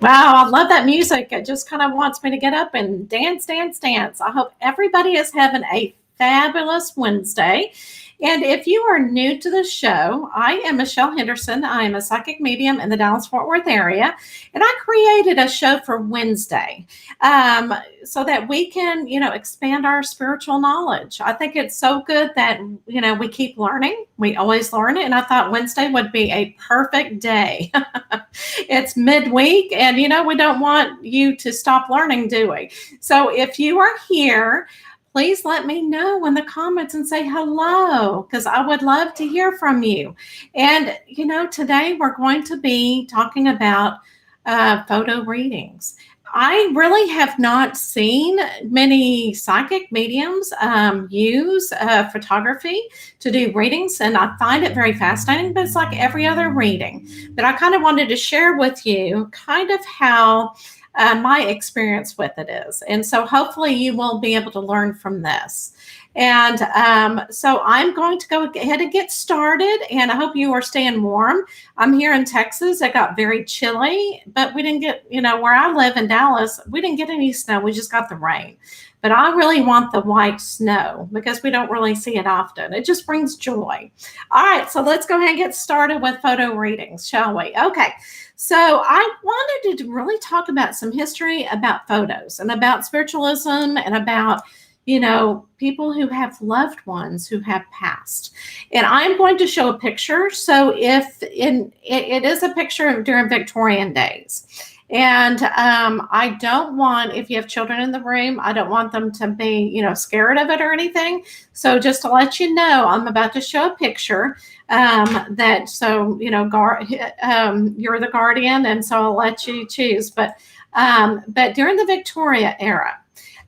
Wow, I love that music. It just kind of wants me to get up and dance, dance, dance. I hope everybody is having a fabulous Wednesday. And if you are new to the show, I am Michelle Henderson. I am a psychic medium in the Dallas Fort Worth area. And I created a show for Wednesday um, so that we can, expand our spiritual knowledge. I think it's so good that, we keep learning. We always learn it. And I thought Wednesday would be a perfect day. It's midweek, and we don't want you to stop learning, do we? So if you are here, please let me know in the comments and say hello, because I would love to hear from you. And today we're going to be talking about photo readings. I really have not seen many psychic mediums use photography to do readings, and I find it very fascinating, but it's like every other reading. But I kind of wanted to share with you kind of how my experience with it is. And so hopefully you will be able to learn from this. And so I'm going to go ahead and get started, and I hope you are staying warm. I'm here in Texas. It got very chilly, but we didn't get, where I live in Dallas, we didn't get any snow. We just got the rain. But I really want the white snow because we don't really see it often. It just brings joy. All right, so let's go ahead and get started with photo readings, shall we? Okay, so I wanted to really talk about some history about photos and about spiritualism and about people who have loved ones who have passed. And I'm going to show a picture. So it is a picture during Victorian days. And I don't want, if you have children in the room, I don't want them to be, scared of it or anything. So just to let you know, I'm about to show a picture you're the guardian, and so I'll let you choose. But during the Victoria era,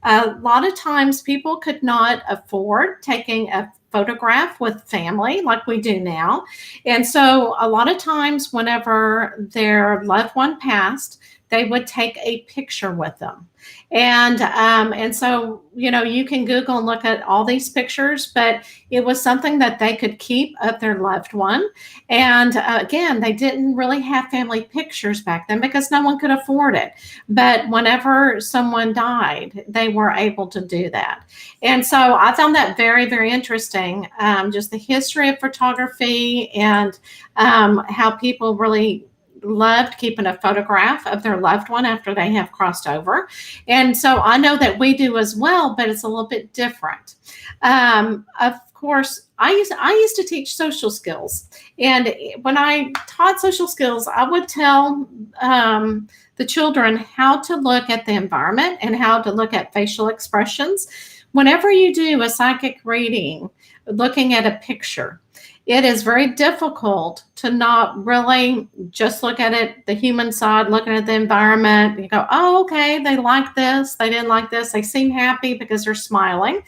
a lot of times people could not afford taking a photograph with family like we do now. And so a lot of times whenever their loved one passed, they would take a picture with them. And so, you can Google and look at all these pictures, but it was something that they could keep of their loved one. And again, they didn't really have family pictures back then because no one could afford it. But whenever someone died, they were able to do that. And so I found that very, very interesting, just the history of photography and how people really loved keeping a photograph of their loved one after they have crossed over. And so I know that we do as well, but it's a little bit different. Of course, I used to teach social skills. And when I taught social skills, I would tell the children how to look at the environment and how to look at facial expressions. Whenever you do a psychic reading, looking at a picture, it is very difficult to not really just look at it, the human side, looking at the environment. You go, oh, okay, they like this, they didn't like this, they seem happy because they're smiling.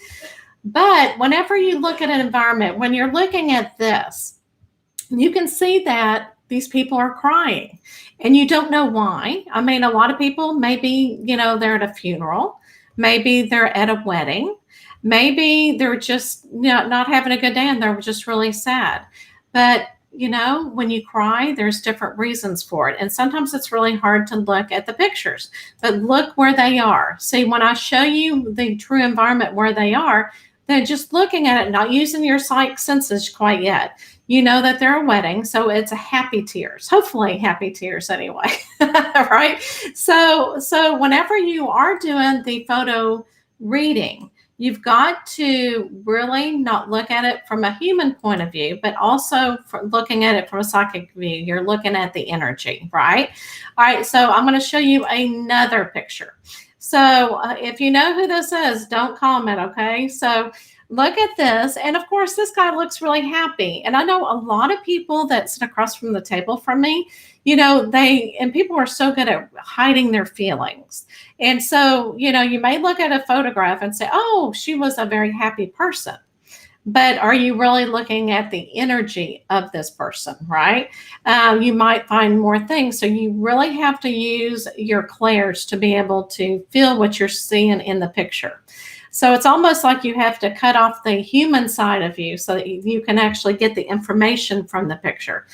But whenever you look at an environment, when you're looking at this, you can see that these people are crying and you don't know why. I mean, a lot of people, maybe, they're at a funeral, maybe they're at a wedding. Maybe they're just not having a good day and they're just really sad. But, when you cry, there's different reasons for it. And sometimes it's really hard to look at the pictures, but look where they are. See, when I show you the true environment where they are, then just looking at it, not using your psychic senses quite yet, you know that they're a wedding. So it's a happy tears, hopefully happy tears anyway, right? So whenever you are doing the photo reading, you've got to really not look at it from a human point of view, but also looking at it from a psychic view. You're looking at the energy, right? All right, so I'm going to show you another picture. So if you know who this is, don't comment, okay? So look at this. And of course, this guy looks really happy. And I know a lot of people that sit across from the table from me, people are so good at hiding their feelings. And so, you may look at a photograph and say, oh, she was a very happy person. But are you really looking at the energy of this person, right? You might find more things. So you really have to use your clairs to be able to feel what you're seeing in the picture. So it's almost like you have to cut off the human side of you so that you can actually get the information from the picture.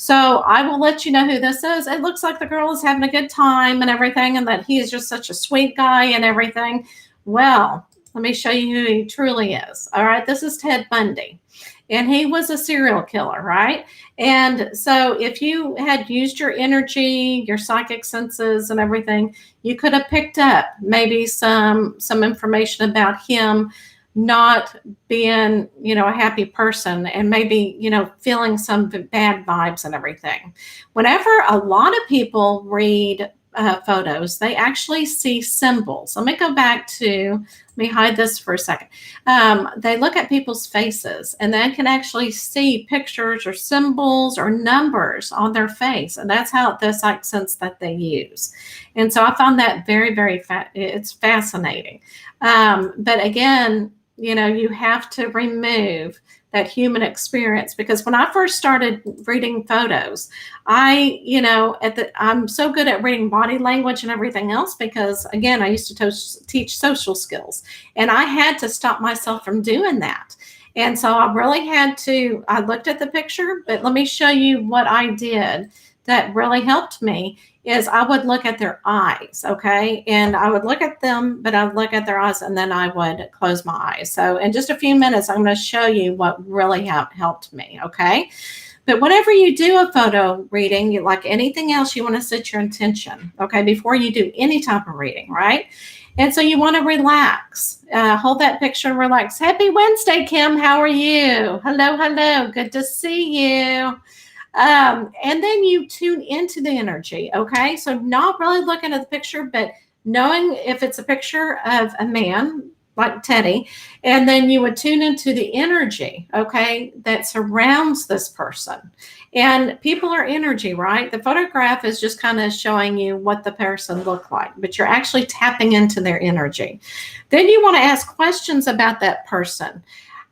So I will let you know who this is. It looks like the girl is having a good time and everything, and that he is just such a sweet guy and everything. Well, let me show you who he truly is. All right, this is Ted Bundy, and he was a serial killer, right? And so if you had used your energy, your psychic senses and everything, you could have picked up maybe some information about him not being, a happy person, and maybe, feeling some bad vibes and everything. Whenever a lot of people read photos, they actually see symbols. Let me go back to, let me hide this for a second. They look at people's faces, and they can actually see pictures or symbols or numbers on their face. And that's how the psychic sense that they use. And so I found that very, very, it's fascinating. But again, you have to remove that human experience, because when I first started reading photos, I'm so good at reading body language and everything else, because again, I used to teach social skills, and I had to stop myself from doing that. And so I really I looked at the picture, but let me show you what I did that really helped me. Is I would look at their eyes, okay? And I would look at them, but I would look at their eyes, and then I would close my eyes. So in just a few minutes, I'm going to show you what really helped me, okay? But whenever you do a photo reading, like anything else, you want to set your intention, okay, before you do any type of reading, right? And so you want to relax. Hold that picture and relax. Happy Wednesday, Kim. How are you? Hello, hello. Good to see you. And then you tune into the energy, okay? So not really looking at the picture, but knowing if it's a picture of a man like Teddy, and then you would tune into the energy, okay, that surrounds this person. And people are energy, right? The photograph is just kind of showing you what the person looked like, but you're actually tapping into their energy. Then you want to ask questions about that person.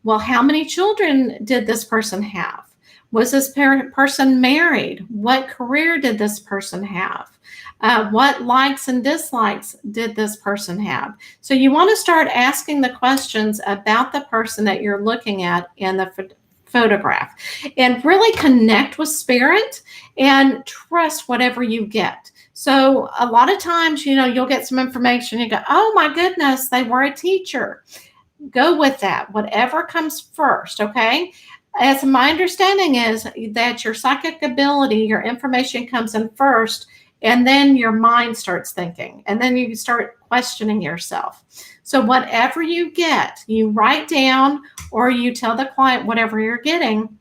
Well, how many children did this person have? Was this person married? What career did this person have? What likes and dislikes did this person have? So you want to start asking the questions about the person that you're looking at in the photograph, and really connect with spirit and trust whatever you get. So a lot of times, you'll get some information. You go, oh my goodness, they were a teacher. Go with that, whatever comes first, okay? As my understanding is that your psychic ability, your information comes in first, and then your mind starts thinking, and then you start questioning yourself. So whatever you get, you write down, or you tell the client whatever you're getting.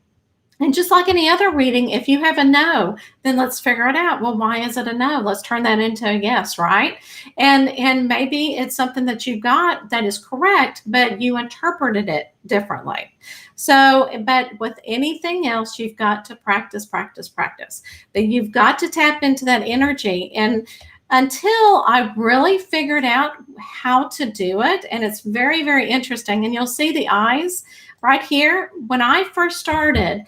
And just like any other reading, if you have a no, then let's figure it out. Well, why is it a no? Let's turn that into a yes, right? And maybe it's something that you got that is correct, but you interpreted it differently. So, but with anything else, you've got to practice. But you've got to tap into that energy. And until I really figured out how to do it, and it's very, very interesting. And you'll see the eyes right here. When I first started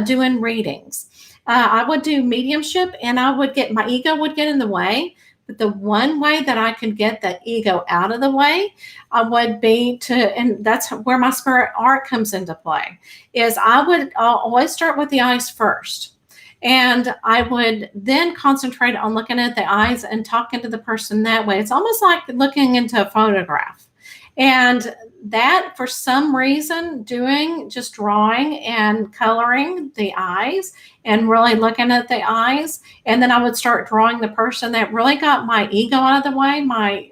doing readings, I would do mediumship, and my ego would get in the way. But the one way that I could get that ego out of the way would be and that's where my spirit art comes into play, is I would always start with the eyes first. And I would then concentrate on looking at the eyes and talking to the person that way. It's almost like looking into a photograph. And that, for some reason, just drawing and coloring the eyes and really looking at the eyes, and then I would start drawing the person, that really got my ego out of the way. My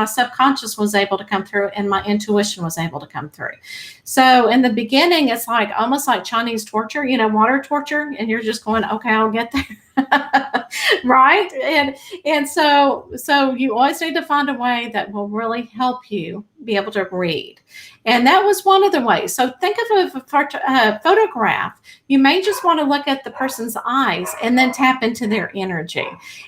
subconscious was able to come through, and my intuition was able to come through. So in the beginning, it's like almost like Chinese torture, water torture, and you're just going, okay, I'll get there. Right? And so you always need to find a way that will really help you be able to read. And that was one of the ways. So think of a photograph. You may just want to look at the person's eyes and then tap into their energy.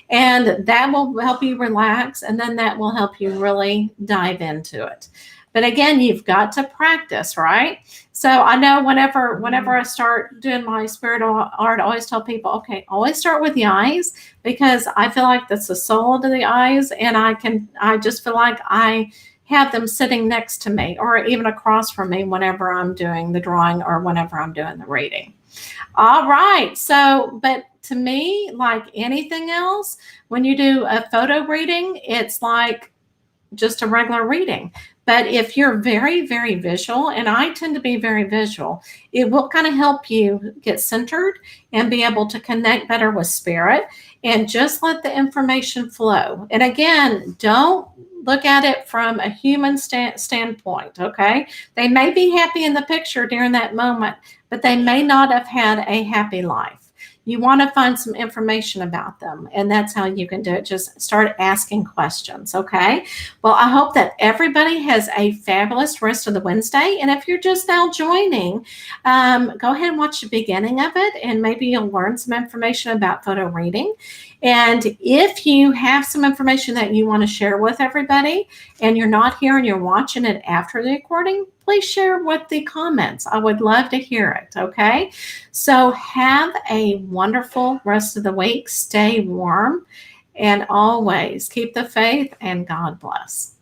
And that will help you relax, and then that will help you really dive into it. But again, you've got to practice, right? So I know whenever I start doing my spirit art, I always tell people, okay, always start with the eyes, because I feel like that's the soul of the eyes. And I just feel like I have them sitting next to me or even across from me whenever I'm doing the drawing or whenever I'm doing the reading. All right. So, but to me, like anything else, when you do a photo reading, it's like just a regular reading. But if you're very, very visual, and I tend to be very visual, it will kind of help you get centered and be able to connect better with spirit and just let the information flow. And again, don't look at it from a human standpoint, okay? They may be happy in the picture during that moment, but they may not have had a happy life. You want to find some information about them, and that's how you can do it. Just start asking questions, okay? Well, I hope that everybody has a fabulous rest of the Wednesday. And if you're just now joining, go ahead and watch the beginning of it, and maybe you'll learn some information about photo reading. And if you have some information that you want to share with everybody and you're not here and you're watching it after the recording, please share with the comments. I would love to hear it, okay? So have a wonderful rest of the week. Stay warm and always keep the faith, and God bless.